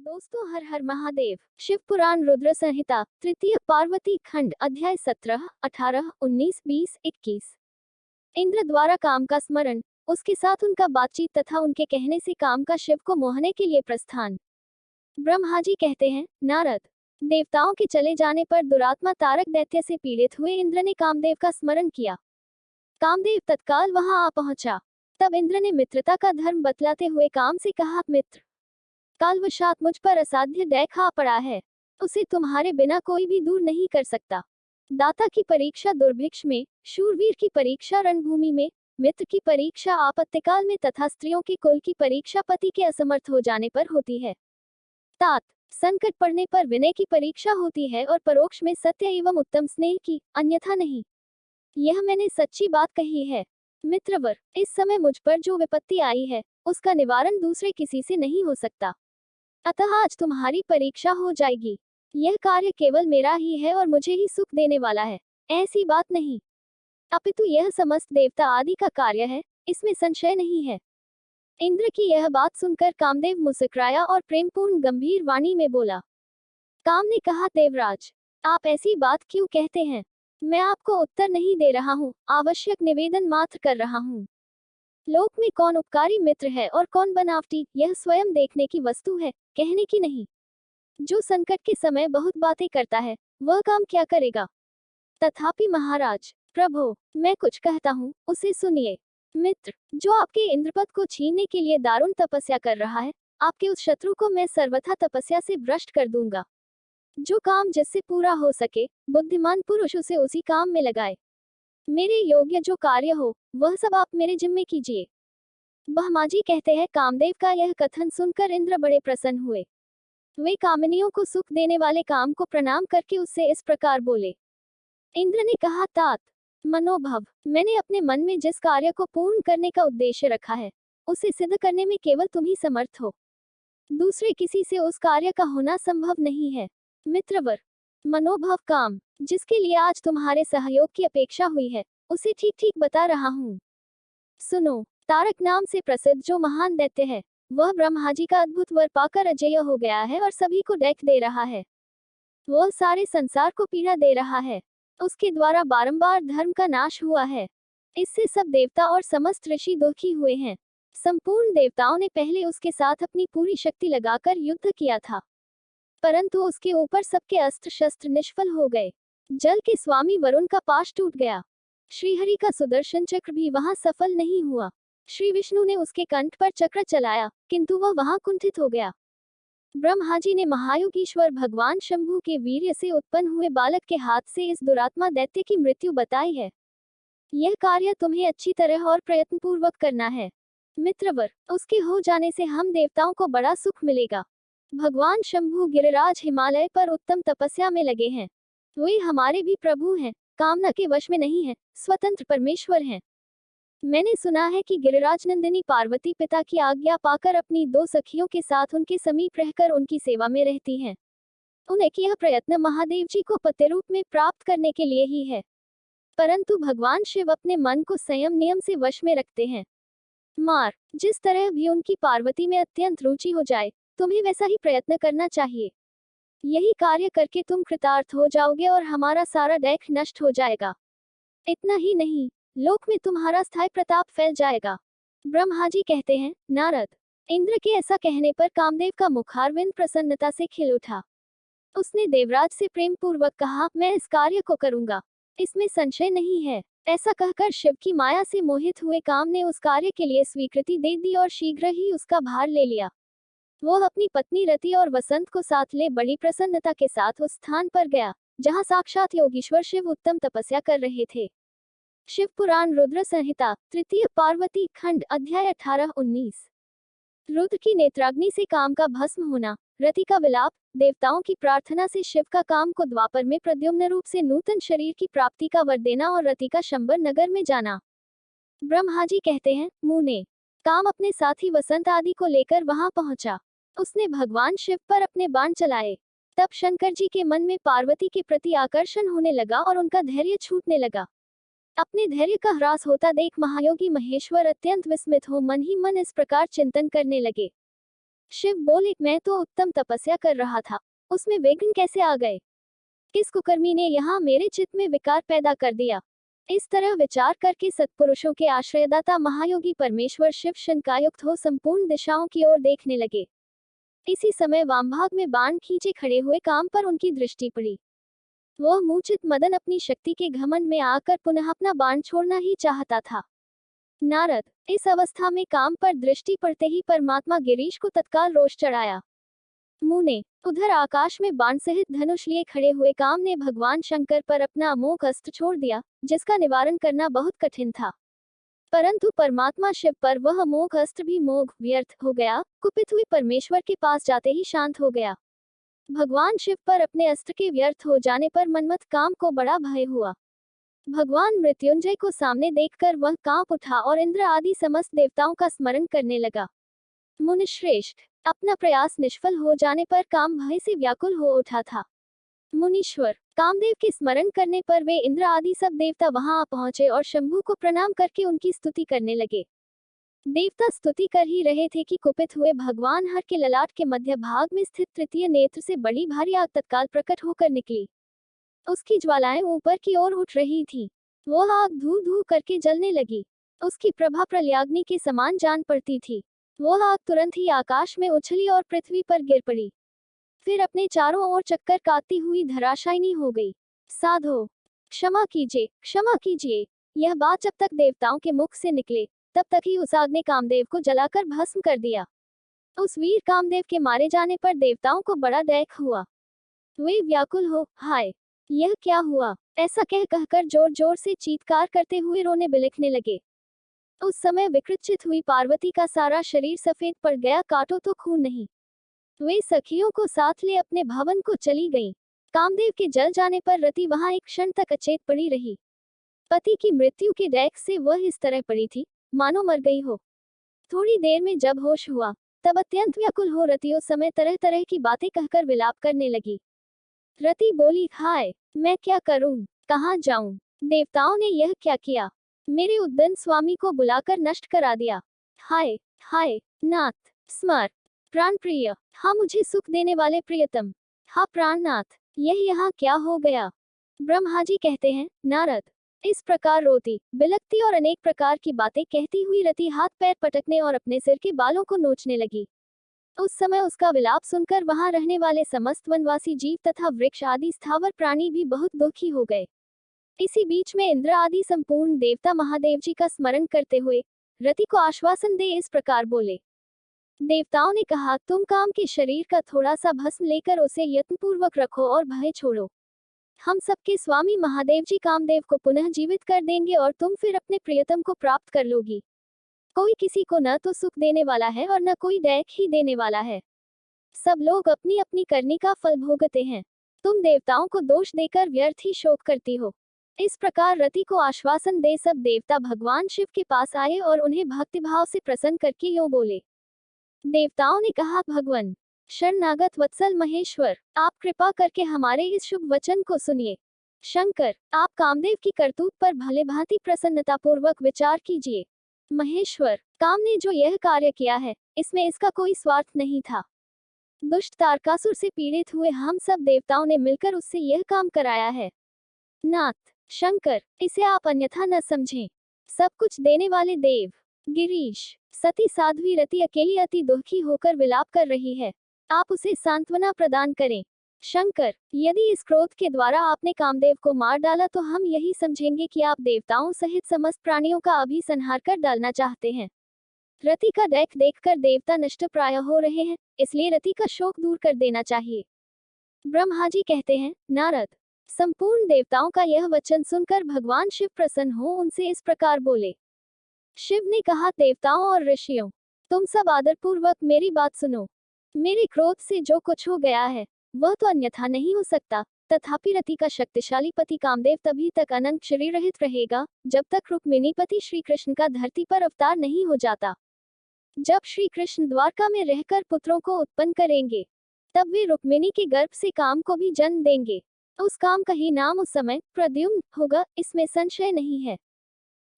दोस्तों, हर हर महादेव। शिव पुराण रुद्र संहिता तृतीय पार्वती खंड अध्याय 17, 18, 19, 20, 21। इंद्र द्वारा काम का स्मरण, उसके साथ उनका बातचीत तथा उनके कहने से काम का शिव को मोहने के लिए प्रस्थान। ब्रह्मा जी कहते हैं, नारद, देवताओं के चले जाने पर दुरात्मा तारक दैत्य से पीड़ित हुए इंद्र ने कामदेव का स्मरण किया। कामदेव तत्काल वहां आ पहुंचा। तब इंद्र ने मित्रता का धर्म बतलाते हुए काम से कहा, मित्र, कालवशात मुझ पर असाध्य दैख आ पड़ा है, उसे तुम्हारे बिना कोई भी दूर नहीं कर सकता। दाता की परीक्षा दुर्भिक्ष में, शूरवीर की परीक्षा रणभूमि में, मित्र की परीक्षा आपत्तिकाल में तथा स्त्रियों के कुल की परीक्षा पति के असमर्थ हो जाने पर होती है। तात, संकट पड़ने पर विनय की परीक्षा होती है और परोक्ष में सत्य एवं उत्तम स्नेह की, अन्यथा नहीं। यह मैंने सच्ची बात कही है। मित्रवर, इस समय मुझ पर जो विपत्ति आई है, उसका निवारण दूसरे किसी से नहीं हो सकता। अतः आज तुम्हारी परीक्षा हो जाएगी। यह कार्य केवल मेरा ही है और मुझे ही सुख देने वाला है, ऐसी बात नहीं, अपितु यह समस्त देवता आदि का कार्य है, इसमें संशय नहीं है। इंद्र की यह बात सुनकर कामदेव मुस्कुराया और प्रेमपूर्ण गंभीर वाणी में बोला। काम ने कहा, देवराज, आप ऐसी बात क्यों कहते हैं? मैं आपको उत्तर नहीं दे रहा हूँ, आवश्यक निवेदन मात्र कर रहा हूँ। लोक में कौन उपकारी मित्र है और कौन बनावटी, यह स्वयं देखने की वस्तु है, कहने की नहीं। जो संकट के समय बहुत बातें करता है, वह काम क्या करेगा? तथापि महाराज, प्रभो, मैं कुछ कहता हूँ, उसे सुनिए। मित्र, जो आपके इंद्रपद को छीनने के लिए दारुण तपस्या कर रहा है, आपके उस शत्रु को मैं सर्वथा तपस्या से भ्रष्ट कर दूंगा। जो काम जिससे पूरा हो सके, बुद्धिमान पुरुष उसे उसी काम में लगाए। मेरे योग्य जो कार्य हो, वह सब आप मेरे जिम्मे कीजिए। ब्रह्माजी कहते हैं, कामदेव का यह कथन सुनकर इंद्र बड़े प्रसन्न हुए। वे कामिनियों को सुख देने वाले काम को प्रणाम करके उससे इस प्रकार बोले। इंद्र ने कहा, तात, मनोभव, मैंने अपने मन में जिस कार्य को पूर्ण करने का उद्देश्य रखा है, उसे सिद्ध करने में केवल तुम ही समर्थ हो। दूसरे किसी से उस कार्य का होना संभव नहीं है। मित्रवर, मनोभव काम, जिसके लिए आज तुम्हारे सहयोग की अपेक्षा हुई है, उसे ठीक ठीक बता रहा हूँ। सुनो, तारक नाम से प्रसिद्ध जो महान दैत्य है, वह ब्रह्माजी का अद्भुत वर पाकर अजेय हो गया है और सभी को दैख दे रहा है। वह सारे संसार को पीड़ा दे रहा है। उसके द्वारा बारंबार धर्म का नाश हुआ है। इससे सब देवता और समस्त ऋषि दुखी हुए हैं। संपूर्ण देवताओं ने पहले उसके साथ अपनी पूरी शक्ति लगाकर युद्ध किया था, परंतु उसके ऊपर सबके अस्त्र शस्त्र निष्फल हो गए। जल के स्वामी वरुण का पाश टूट गया। श्रीहरि का सुदर्शन चक्र भी वहां सफल नहीं हुआ। श्री विष्णु ने उसके कंठ पर चक्र चलाया, किंतु वह वहां कुंठित हो गया। ब्रह्माजी ने महायोगीश्वर भगवान शंभु के वीर्य से उत्पन्न हुए बालक के हाथ से इस दुरात्मा दैत्य की मृत्यु बताई है। यह कार्य तुम्हें अच्छी तरह और प्रयत्नपूर्वक करना है। मित्रवर, उसके हो जाने से हम देवताओं को बड़ा सुख मिलेगा। भगवान शंभु गिरिराज हिमालय पर उत्तम तपस्या में लगे हैं। वे हमारे भी प्रभु हैं, कामना के वश में नहीं है, स्वतंत्र परमेश्वर हैं। मैंने सुना है कि गिरिराज नंदिनी पार्वती पिता की आज्ञा पाकर अपनी दो सखियों के साथ उनके समीप रहकर उनकी सेवा में रहती हैं। उनका यह प्रयत्न महादेव जी को पति रूप में प्राप्त करने के लिए ही है, परंतु भगवान शिव अपने मन को संयम नियम से वश में रखते हैं। मार, जिस तरह भी उनकी पार्वती में अत्यंत रुचि हो जाए, तुम्हें वैसा ही प्रयत्न करना चाहिए। यही कार्य करके तुम कृतार्थ हो जाओगे और हमारा सारा दैख नष्ट हो जाएगा। इतना ही नहीं, लोक में तुम्हारा स्थायी प्रताप फैल जाएगा। ब्रह्माजी कहते हैं, नारद, इंद्र के ऐसा कहने पर कामदेव का मुखारविंद प्रसन्नता से खिल उठा। उसने देवराज से प्रेम पूर्वक कहा, मैं इस कार्य को करूंगा, इसमें संशय नहीं है। ऐसा कहकर शिव की माया से मोहित हुए काम ने उस कार्य के लिए स्वीकृति दे दी और शीघ्र ही उसका भार ले लिया। वह अपनी पत्नी रति और वसंत को साथ ले बड़ी प्रसन्नता के साथ उस स्थान पर गया, जहां साक्षात योगीश्वर शिव उत्तम तपस्या कर रहे थे। शिव पुराण रुद्र संहिता तृतीय पार्वती खंड अध्याय 18, 19। रुद्र की नेत्राग्नि से काम का भस्म होना, रति का विलाप, देवताओं की प्रार्थना से शिव का काम को द्वापर में प्रद्युम्न रूप से नूतन शरीर की प्राप्ति का वर देना और रति का शंबर नगर में जाना। ब्रह्माजी कहते हैं, मुने, काम अपने साथी वसंत आदि को लेकर वहां पहुंचा। उसने भगवान शिव पर अपने बाण चलाए। तब शंकर जी के मन में पार्वती के प्रति आकर्षण होने लगा और उनका धैर्य छूटने लगा। अपने धैर्य का ह्रास होता देख महायोगी महेश्वर अत्यंत विस्मित हो मन ही मन इस प्रकार चिंतन करने लगे। शिव बोले, मैं तो उत्तम तपस्या कर रहा था, उसमें विघ्न कैसे आ गए? किस कुकर्मी ने यहाँ मेरे चित्त में विकार पैदा कर दिया? इस तरह विचार करके सत्पुरुषों के आश्रयदाता महायोगी परमेश्वर शिव शंकायुक्त हो संपूर्ण दिशाओं की ओर देखने लगे। इसी समय वामभाग में बाण खींचे खड़े हुए काम पर उनकी दृष्टि पड़ी। वह मूर्छित मदन अपनी शक्ति के घमंड में आकर पुनः अपना बाण छोड़ना ही चाहता था। नारद, इस अवस्था में काम पर दृष्टि पड़ते ही परमात्मा गिरीश को तत्काल रोष चढ़ाया। मुने, उधर आकाश में बाण सहित धनुष लिए खड़े हुए काम ने भगवान शंकर पर अपना अमोघ अस्त्र छोड़ दिया, जिसका निवारण करना बहुत कठिन था। परंतु परमात्मा शिव पर वह अमोघ अस्त्र भी मोघ व्यर्थ हो गया, कुपित हुई परमेश्वर के पास जाते ही शांत हो गया। भगवान शिव पर अपने अस्त्र के व्यर्थ हो जाने पर मनमथ काम को बड़ा भय हुआ। भगवान मृत्युंजय को सामने देखकर वह कांप उठा और इंद्र आदि समस्त देवताओं का स्मरण करने लगा। मुनिश्रेष्ठ, अपना प्रयास निष्फल हो जाने पर काम भय से व्याकुल हो उठा था। मुनीश्वर, कामदेव के स्मरण करने पर वे इंद्र आदि सब देवता वहां आ पहुंचे और शंभु को प्रणाम करके उनकी स्तुति करने लगे। देवता स्तुति कर ही रहे थे कि कुपित हुए भगवान हर के ललाट के मध्य भाग में स्थित तृतीय नेत्र से बड़ी भारी आग तत्काल प्रकट होकर निकली। उसकी ज्वालाएं ऊपर की ओर उठ रही थी। वह आग धू धू करके जलने लगी। उसकी प्रभा प्रलयाग्नि के समान जान पड़ती थी। वह आग तुरंत ही आकाश में उछली और पृथ्वी पर गिर पड़ी। फिर अपने चारों ओर चक्कर काटती हुई धराशायिनी हो गई। साधो, क्षमा कीजिए, क्षमा कीजिए। यह बात जब तक देवताओं के मुख से निकले तब तक ही उस आग ने कामदेव को जलाकर भस्म कर दिया। उस वीर कामदेव के मारे जाने पर देवताओं को बड़ा दैख हुआ। वे व्याकुल हो, हाय, यह क्या हुआ, ऐसा कह कहकर जोर जोर से चीत्कार करते हुए रोने बिलखने लगे। उस समय विकृतचित हुई पार्वती का सारा शरीर सफेद पड़ गया, काटो तो खून नहीं। वे सखियों को साथ ले अपने भवन को चली गईं। कामदेव के जल जाने पर रति वहां एक क्षण तक अचेत पड़ी रही। पति की मृत्यु के दैख से वह इस तरह पड़ी थी मानो मर गई हो। थोड़ी देर में जब होश हुआ तब अत्यंत व्याकुल हो रति उस समय तरह तरह की बातें कहकर विलाप करने लगी। रति बोली, हाय, मैं क्या करूं, कहाँ जाऊं? देवताओं ने यह क्या किया? मेरे उद्दंड स्वामी को बुलाकर नष्ट करा दिया। हाय हाय नाथ, स्मर, प्राण प्रिय, हाँ मुझे सुख देने वाले प्रियतम, हाँ प्राणनाथ, यह यहाँ क्या हो गया? ब्रह्मा जी कहते हैं, नारद, इस प्रकार रोती बिलकती और अनेक प्रकार की बातें कहती हुई रति हाथ पैर पटकने और अपने सिर के बालों को नोचने लगी। उस समय उसका विलाप सुनकर वहां रहने वाले समस्त वनवासी जीव तथा वृक्ष आदि स्थावर प्राणी भी बहुत दुखी हो गए। इसी बीच में इंद्र आदि संपूर्ण देवता महादेव जी का स्मरण करते हुए रति को आश्वासन दे इस प्रकार बोले। देवताओं ने कहा, तुम काम के शरीर का थोड़ा सा भस्म लेकर उसे यत्नपूर्वक रखो और भय छोड़ो। हम सबके स्वामी महादेव जी कामदेव को पुनः जीवित कर देंगे और तुम फिर अपने प्रियतम को प्राप्त कर लोगी। कोई किसी को न तो सुख देने वाला है और न कोई दैख ही देने वाला है। सब लोग अपनी अपनी करनी का फल भोगते हैं। तुम देवताओं को दोष देकर व्यर्थ ही शोक करती हो। इस प्रकार रति को आश्वासन दे सब देवता भगवान शिव के पास आए और उन्हें भक्तिभाव से प्रसन्न करके यूं बोले। देवताओं ने कहा, भगवान शरणागत वत्सल महेश्वर, आप कृपा करके हमारे इस शुभ वचन को सुनिए। शंकर, आप कामदेव की करतूत पर भले भांति प्रसन्नतापूर्वक विचार कीजिए। महेश्वर, काम ने जो यह कार्य किया है इसमें इसका कोई स्वार्थ नहीं था। दुष्ट तारकासुर से पीड़ित हुए हम सब देवताओं ने मिलकर उससे यह काम कराया है। नाथ शंकर, इसे आप अन्यथा न समझें। सब कुछ देने वाले देव गिरीश, सती साध्वी रति अकेली अति दुखी होकर विलाप कर रही है, आप उसे सांत्वना प्रदान करें। शंकर, यदि इस क्रोध के द्वारा आपने कामदेव को मार डाला तो हम यही समझेंगे कि आप देवताओं सहित समस्त प्राणियों का अभी संहार कर डालना चाहते हैं। रति का दैख देखकर देवता नष्ट प्राय हो रहे हैं, इसलिए रति का शोक दूर कर देना चाहिए। ब्रह्मा जी कहते हैं, नारद, संपूर्ण देवताओं का यह वचन सुनकर भगवान शिव प्रसन्न हो उनसे इस प्रकार बोले। शिव ने कहा, देवताओं और ऋषियों, तुम सब आदरपूर्वक मेरी बात सुनो। मेरे क्रोध से जो कुछ हो गया है वह तो अन्यथा नहीं हो सकता, तथापि रति का शक्तिशाली पति कामदेव तभी तक अनंत शरीर रहित रहेगा जब तक रुक्मिणी पति श्री कृष्ण का धरती पर अवतार नहीं हो जाता। जब श्री कृष्ण द्वारका में रहकर पुत्रों को उत्पन्न करेंगे तब वे रुक्मिणी के गर्भ से काम को भी जन्म देंगे। उस काम का ही नाम उस समय प्रद्युम्न होगा, इसमें संशय नहीं है।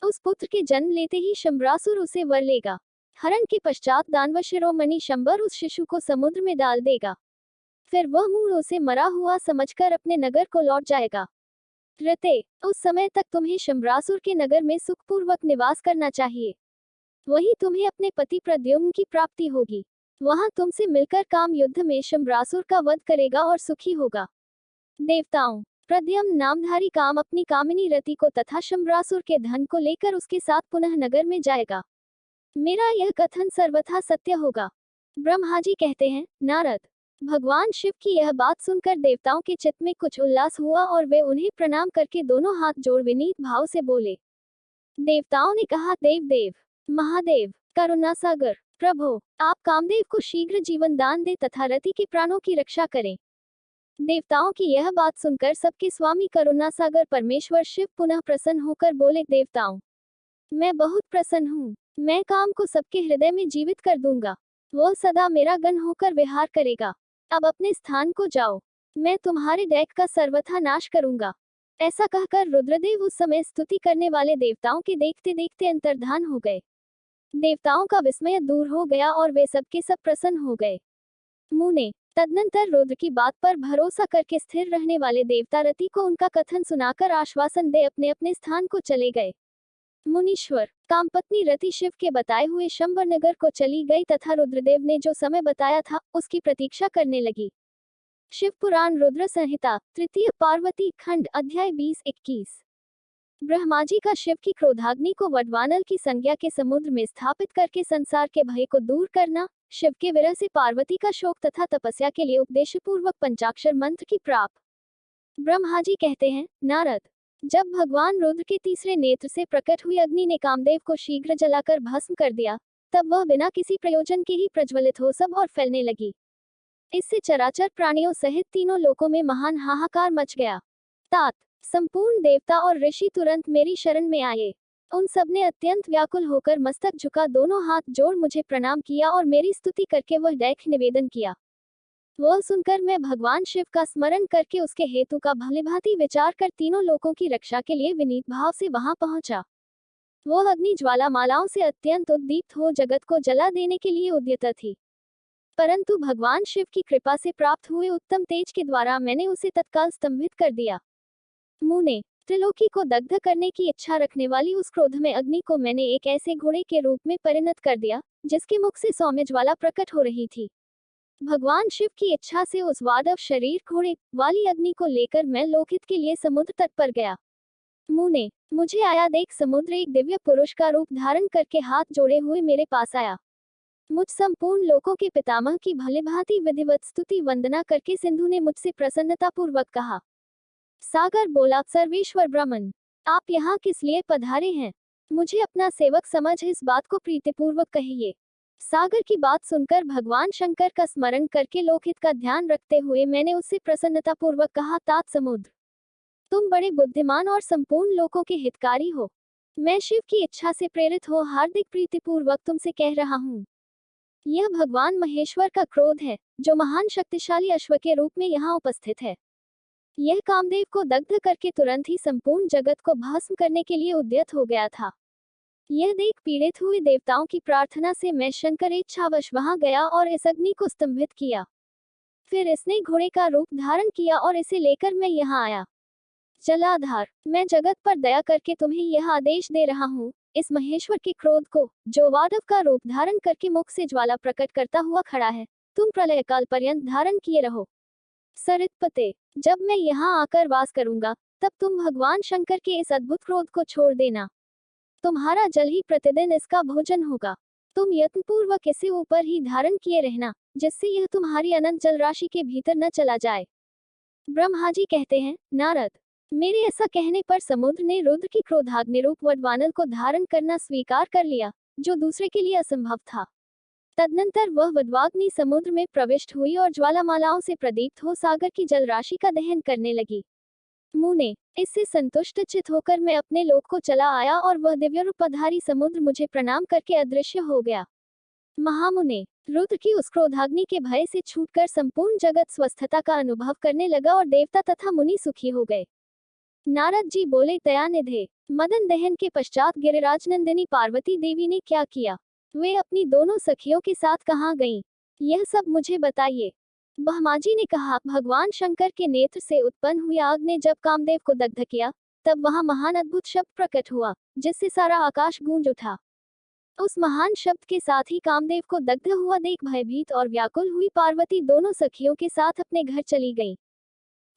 उस पुत्र के जन्म लेते ही शंबरासुर उसे वर लेगा। हरण के पश्चात दानव शिरोमणि शंबर उस शिशु को समुद्र में डाल देगा। फिर वह मूल उसे मरा हुआ समझकर अपने नगर को लौट जाएगा। रते, उस समय तक तुम्हें शंबरासुर के नगर में सुखपूर्वक निवास करना चाहिए। वही तुम्हें अपने पति प्रद्युम्न की प्राप्ति होगी। वहां तुमसे मिलकर काम युद्ध में शंबरासुर का वध करेगा और सुखी होगा। देवताओं, प्रद्युम्न नामधारी काम अपनी कामिनी रति को तथा शंबरासुर के धन को लेकर उसके साथ पुनः नगर में जाएगा। मेरा यह कथन सर्वथा सत्य होगा। ब्रह्मा जी कहते हैं, नारद, भगवान शिव की यह बात सुनकर देवताओं के चित्त में कुछ उल्लास हुआ और वे उन्हें प्रणाम करके दोनों हाथ जोड़ विनीत भाव से बोले। देवताओं ने कहा, देव देव, महादेव, करुणा सागर, प्रभु, आप कामदेव को शीघ्र जीवन दान दे तथा रति के प्राणों की रक्षा करें। देवताओं की यह बात सुनकर सबके स्वामी करुणा सागर परमेश्वर शिव पुनः प्रसन्न होकर बोले, देवताओं, मैं बहुत प्रसन्न हूँ। मैं काम को सबके हृदय में जीवित कर दूंगा। वह सदा मेरा गण होकर विहार करेगा। अब अपने स्थान को जाओ, मैं तुम्हारे दैत्य का सर्वथा नाश करूंगा। ऐसा कहकर रुद्रदेव उस समय स्तुति करने वाले देवताओं के देखते देखते अंतर्धान हो गए। देवताओं का विस्मय दूर हो गया और वे सबके सब प्रसन्न हो गए। मुने, तदनंतर रुद्र की बात पर भरोसा करके स्थिर रहने वाले देवता रति को उनका कथन सुनाकर आश्वासन दे अपने अपने स्थान को चले गए। मुनीश्वर, कामपत्नी रति शिव के बताए हुए शंबर नगर को चली गई तथा रुद्रदेव ने जो समय बताया था उसकी प्रतीक्षा करने लगी। शिव पुराण रुद्र संहिता, तृतीय पार्वती खंड, अध्याय 20-21। ब्रह्मा जी का शिव की क्रोधाग्नि को वडवानल की संज्ञा के समुद्र में स्थापित करके संसार के भय को दूर करना, शिव के विरह से पार्वती का शोक तथा तपस्या के लिए उपदेश पूर्वक पंचाक्षर मंत्र की प्राप्त। ब्रह्मा जी कहते हैं, नारद, जब भगवान रुद्र के तीसरे नेत्र से प्रकट हुई अग्नि ने कामदेव को शीघ्र जलाकर भस्म कर दिया, तब वह बिना किसी प्रयोजन के ही प्रज्वलित हो सब और फैलने लगी। इससे चराचर प्राणियों सहित तीनों लोकों में महान हाहाकार मच गया। तात, संपूर्ण देवता और ऋषि तुरंत मेरी शरण में आए। उन सब ने अत्यंत व्याकुल होकर मस्तक झुका दोनों हाथ जोड़ मुझे प्रणाम किया और मेरी स्तुति करके वह दैख्य निवेदन किया। वह सुनकर मैं भगवान शिव का स्मरण करके उसके हेतु का भलीभांति विचार कर तीनों लोकों की रक्षा के लिए विनीत भाव से वहां पहुंचा। वह अग्नि ज्वाला मालाओं से अत्यंत उद्दीप्त हो जगत को जला देने के लिए उद्यत थी, परंतु भगवान शिव की कृपा से प्राप्त हुए उत्तम तेज के द्वारा मैंने उसे तत्काल स्तंभित कर दिया। मुने, त्रिलोकी को दग्ध करने की इच्छा रखने वाली उस क्रोध में अग्नि को मैंने एक ऐसे घोड़े के रूप में परिणत कर दिया जिसके मुख से सौम्य ज्वाला प्रकट हो रही थी। भगवान शिव की इच्छा से उस वादव शरीर घोड़े वाली अग्नि को लेकर मैं लोकहित के लिए समुद्र तट पर गया। मुने, मुझे आया देख समुद्र एक दिव्य पुरुष का रूप धारण करके हाथ जोड़े हुए मेरे पास आया। मुझ संपूर्ण लोकों के पितामह की भलीभांति विधिवत स्तुति वंदना करके सिंधु ने मुझसे प्रसन्नता पूर्वक कहा। सागर बोला, सर्वेश्वर ब्राह्मण, आप यहाँ किस लिए पधारे हैं? मुझे अपना सेवक समझ इस बात को प्रीतिपूर्वक कहिए। सागर की बात सुनकर भगवान शंकर का स्मरण करके लोकहित का ध्यान रखते हुए मैंने उससे प्रसन्नता पूर्वक कहा, तात समुद्र, तुम बड़े बुद्धिमान और संपूर्ण लोकों के हितकारी हो। मैं शिव की इच्छा से प्रेरित हो हार्दिक प्रीतिपूर्वक तुमसे कह रहा हूँ। यह भगवान महेश्वर का क्रोध है जो महान शक्तिशाली अश्व के रूप में यहाँ उपस्थित है। यह कामदेव को दग्ध करके तुरंत ही संपूर्ण जगत को भस्म करने के लिए उद्यत हो गया था। यह देख पीड़ित हुए देवताओं की प्रार्थना से मैं शंकर इच्छावश वहां गया और इस अग्नि को स्तंभित किया। फिर इसने घोड़े का रूप धारण किया और इसे लेकर मैं यहाँ आया। जलाधार, मैं जगत पर दया करके तुम्हें यह आदेश दे रहा हूँ, इस महेश्वर के क्रोध को, जो वादव का रूप धारण करके मुख से ज्वाला प्रकट करता हुआ खड़ा है, तुम प्रलय काल पर्यंत धारण किए रहो। सरितपते, जब मैं यहाँ आकर वास करूंगा तब तुम भगवान शंकर के इस अद्भुत क्रोध को छोड़ देना। तुम्हारा जल ही प्रतिदिन इसका भोजन होगा। तुम यत्नपूर्वक इसे ऊपर ही धारण किए रहना, जिससे यह तुम्हारी अनंत जल राशि के भीतर न चला जाए। ब्रह्मा जी कहते हैं, नारद, मेरे ऐसा कहने पर समुद्र ने रुद्र की क्रोधाग्नि रूप वडवानल को धारण करना स्वीकार कर लिया, जो दूसरे के लिए असंभव था। तदनंतर वह वडवाग्नि समुद्र में प्रविष्ट हुई और ज्वालामालाओं से प्रदीप्त हो सागर की जल राशि का दहन करने लगी। मुने, इससे संतुष्ट चित होकर मैं अपने लोक को चला आया और वह दिव्य रूपधारी समुद्र मुझे प्रणाम करके अदृश्य हो गया। महामुने, रुद्र की उस क्रोधाग्नि के भय से छूटकर संपूर्ण जगत स्वस्थता का अनुभव करने लगा और देवता तथा मुनि सुखी हो गए। नारद जी बोले, दयानिधे, मदन दहन के पश्चात गिरिराज नंदिनी पार्वती देवी ने क्या किया? वे अपनी दोनों सखियों के साथ कहाँ गईं? यह सब मुझे बताइए। ब्रह्माजी ने कहा, भगवान शंकर के नेत्र से उत्पन्न हुई आग ने जब कामदेव को दग्ध किया, तब वहां महान अद्भुत शब्द प्रकट हुआ, जिससे सारा आकाश गूंज उठा। उस महान शब्द के साथ ही कामदेव को दग्ध हुआ देख भयभीत और व्याकुल हुई पार्वती दोनों सखियों के साथ अपने घर चली गईं।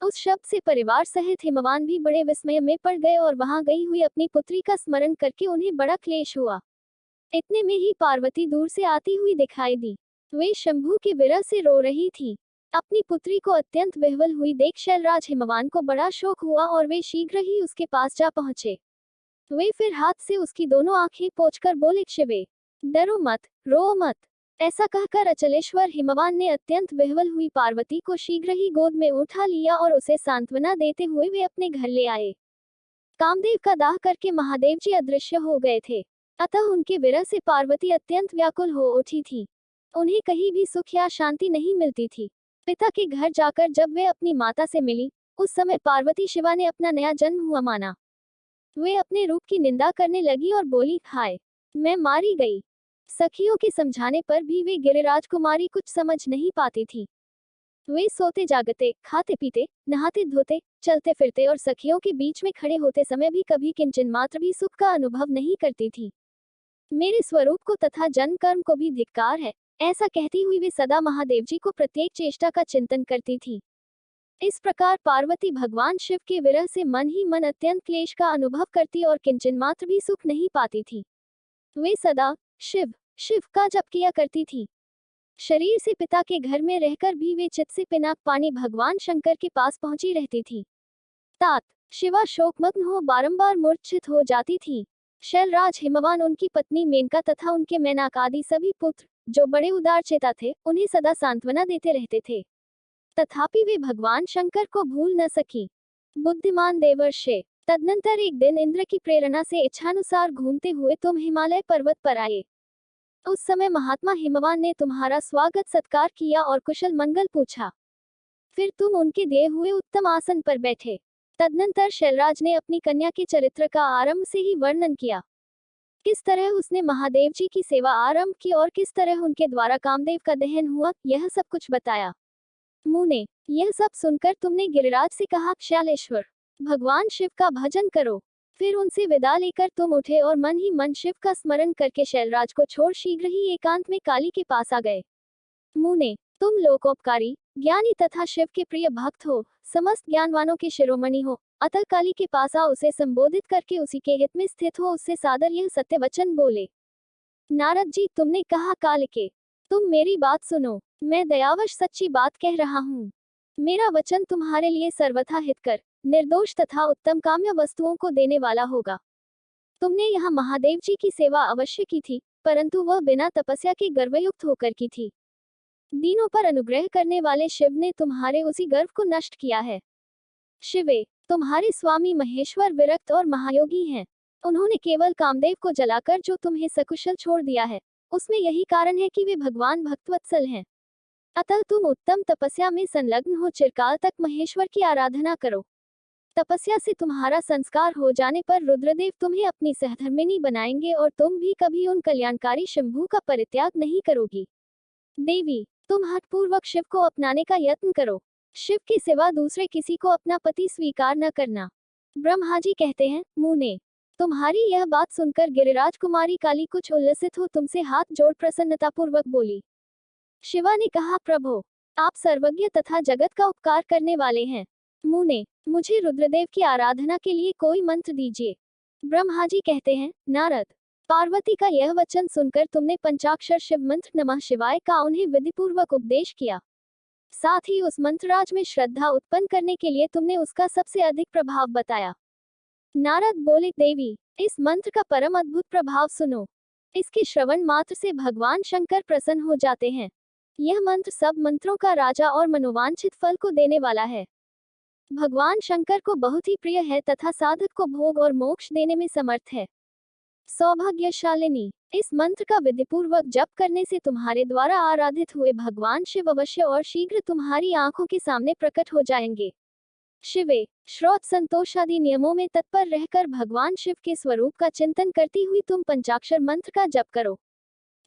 उस शब्द से परिवार सहित हिमवान भी बड़े विस्मय में पड़ गए और वहां गई हुई अपनी पुत्री का स्मरण करके उन्हें बड़ा क्लेश हुआ। इतने में ही पार्वती दूर से आती हुई दिखाई दी। वे शंभू के विरह से रो रही थी। अपनी पुत्री को अत्यंत विह्वल हुई देख शैलराज हिमवान को बड़ा शोक हुआ और वे शीघ्र ही उसके पास जा पहुंचे। वे फिर हाथ से उसकी दोनों आंखें पोंछकर बोले, शिवे, डरो मत, रो मत। ऐसा कहकर अचलेश्वर हिमवान ने अत्यंत विह्वल हुई पार्वती को शीघ्र ही गोद में उठा लिया और उसे सांत्वना देते हुए वे अपने घर ले आए। कामदेव का दाह करके महादेव जी अदृश्य हो गए थे, अतः उनके विरह से पार्वती अत्यंत व्याकुल हो उठी थी। उन्हें कहीं भी सुख या शांति नहीं मिलती थी। पिता के घर जाकर जब वे अपनी माता से मिली, उस समय पार्वती शिवा ने अपना नया जन्म हुआ माना। वे अपने रूप की निंदा करने लगी और बोली, हाय, मैं मारी गई। सखियों के समझाने पर भी वे गिरिराज कुमारी कुछ समझ नहीं पाती थी। वे सोते जागते, खाते पीते, नहाते धोते, चलते फिरते और सखियों के बीच में खड़े होते समय भी कभी किंचन मात्र भी सुख का अनुभव नहीं करती थी। मेरे स्वरूप को तथा जन्म कर्म को भी धिक्कार है, ऐसा कहती हुई वे सदा महादेव जी को प्रत्येक चेष्टा का चिंतन करती थी। इस प्रकार पार्वती भगवान शिव के विरह से मन ही मन अत्यंत क्लेश का अनुभव करती और किंचन मात्र भी सुख नहीं पाती थी। वे सदा शिव शिव का जप किया करती थी। शरीर से पिता के घर में रहकर भी वे चित्त से पिनाक पानी भगवान शंकर के पास पहुंची रहती थी। तात शिवा शोकमग्न हो बारंबार मूर्छित हो जाती थी। शैलराज हिमवान, उनकी पत्नी मेनका तथा उनके मैनाक आदि सभी पुत्र, जो बड़े उदार चेता थे, उन्हें सदा सांत्वना देते रहते थे। तथापि वे भगवान शंकर को भूल न सकी। बुद्धिमान देवर्षे, तदनंतर एक दिन इंद्र की प्रेरणा से इच्छानुसार घूमते हुए तुम हिमालय पर्वत पर आए। उस समय महात्मा हिमवान ने तुम्हारा स्वागत सत्कार किया और कुशल मंगल पूछा। फिर तुम उनके दिए हुए उत्तम आसन पर बैठे। तदनंतर शैलराज ने अपनी कन्या के चरित्र का आरंभ से ही वर्णन किया। किस तरह उसने महादेव जी की सेवा आरंभ की और किस तरह उनके द्वारा कामदेव का दहन हुआ, यह सब कुछ बताया। मुने, यह सब सुनकर तुमने गिरिराज से कहा, शैलेश्वर, भगवान शिव का भजन करो। फिर उनसे विदा लेकर तुम उठे और मन ही मन शिव का स्मरण करके शैलराज को छोड़ शीघ्र ही एकांत में काली के पास आ गए। मुने, तुम लोकोपकारी, ज्ञानी तथा शिव के प्रिय भक्त हो, समस्त ज्ञानवानों के शिरोमणि हो, अतः काली के पास आ उसे संबोधित करके उसी के हित में स्थित हो उससे सादर यह सत्य वचन बोले। नारद जी, तुमने कहा काल के, तुम मेरी बात सुनो, मैं दयावश सच्ची बात कह रहा हूँ। मेरा वचन तुम्हारे लिए सर्वथा हितकर, निर्दोष तथा उत्तम काम्य वस्तुओं को देने वाला होगा। तुमने यहाँ महादेव जी की सेवा अवश्य की थी, परंतु वह बिना तपस्या के गर्वयुक्त होकर की थी। दीनों पर अनुग्रह करने वाले शिव ने तुम्हारे उसी गर्व को नष्ट किया है। शिवे, तुम्हारे स्वामी महेश्वर विरक्त और महायोगी हैं। उन्होंने केवल कामदेव को जलाकर जो तुम्हें सकुशल छोड़ दिया है, उसमें यही कारण है कि वे भगवान भक्तवत्सल हैं। अतः तुम उत्तम तपस्या में संलग्न हो चिरकाल तक महेश्वर की आराधना करो। तपस्या से तुम्हारा संस्कार हो जाने पर रुद्रदेव तुम्हें अपनी सहधर्मिणी बनाएंगे और तुम भी कभी उन कल्याणकारी शंभू का परित्याग नहीं करोगी। देवी, तुम हठपूर्वक शिव को अपनाने का यत्न करो। शिव के सिवा दूसरे किसी को अपना पति स्वीकार न करना। ब्रह्मा जी कहते हैं, मुने, तुम्हारी यह बात सुनकर गिरिराज कुमारी काली कुछ उल्लसित हो तुमसे हाथ जोड़ प्रसन्नतापूर्वक बोली। शिवा ने कहा, प्रभो, आप सर्वज्ञ तथा जगत का उपकार करने वाले हैं। मुने, मुझे रुद्रदेव की आराधना के लिए कोई मंत्र दीजिए। ब्रह्मा जी कहते हैं, नारद, पार्वती का यह वचन सुनकर तुमने पंचाक्षर शिव मंत्र नमः शिवाय का उन्हें विधिपूर्वक उपदेश किया। साथ ही उस मंत्रराज में श्रद्धा उत्पन्न करने के लिए तुमने उसका सबसे अधिक प्रभाव बताया। नारद बोले, देवी, इस मंत्र का परम अद्भुत प्रभाव सुनो। इसके श्रवण मात्र से भगवान शंकर प्रसन्न हो जाते हैं। यह मंत्र सब मंत्रों का राजा और मनोवांछित फल को देने वाला है। भगवान शंकर को बहुत ही प्रिय है तथा साधक को भोग और मोक्ष देने में समर्थ है। सौभाग्यशालिनी, इस मंत्र का विधिपूर्वक जप करने से तुम्हारे द्वारा आराधित हुए भगवान शिव अवश्य और शीघ्र तुम्हारी आंखों के सामने प्रकट हो जाएंगे। शिवे, श्रोत संतोष आदि नियमों में तत्पर रहकर भगवान शिव के स्वरूप का चिंतन करती हुई तुम पंचाक्षर मंत्र का जप करो।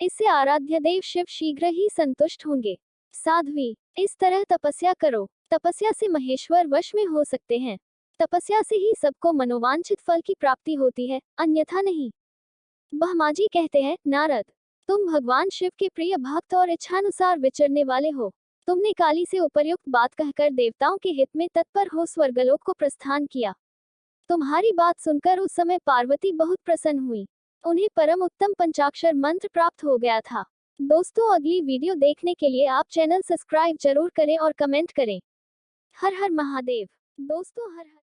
इससे आराध्य देव शिव शीघ्र ही संतुष्ट होंगे। साध्वी, इस तरह तपस्या करो। तपस्या से महेश्वर वश में हो सकते हैं। तपस्या से ही सबको मनोवांछित फल की प्राप्ति होती है, अन्यथा नहीं। ब्रह्माजी कहते हैं, नारद, तुम भगवान शिव के प्रिय भक्त और इच्छानुसार विचरने वाले हो। तुमने काली से उपर्युक्त बात कहकर देवताओं के हित में तत्पर हो स्वर्गलोक को प्रस्थान किया। तुम्हारी बात सुनकर उस समय पार्वती बहुत प्रसन्न हुई। उन्हें परम उत्तम पंचाक्षर मंत्र प्राप्त हो गया था। दोस्तों, अगली वीडियो देखने के लिए आप चैनल सब्सक्राइब जरूर करें और कमेंट करें। हर हर महादेव। दोस्तों, हर हर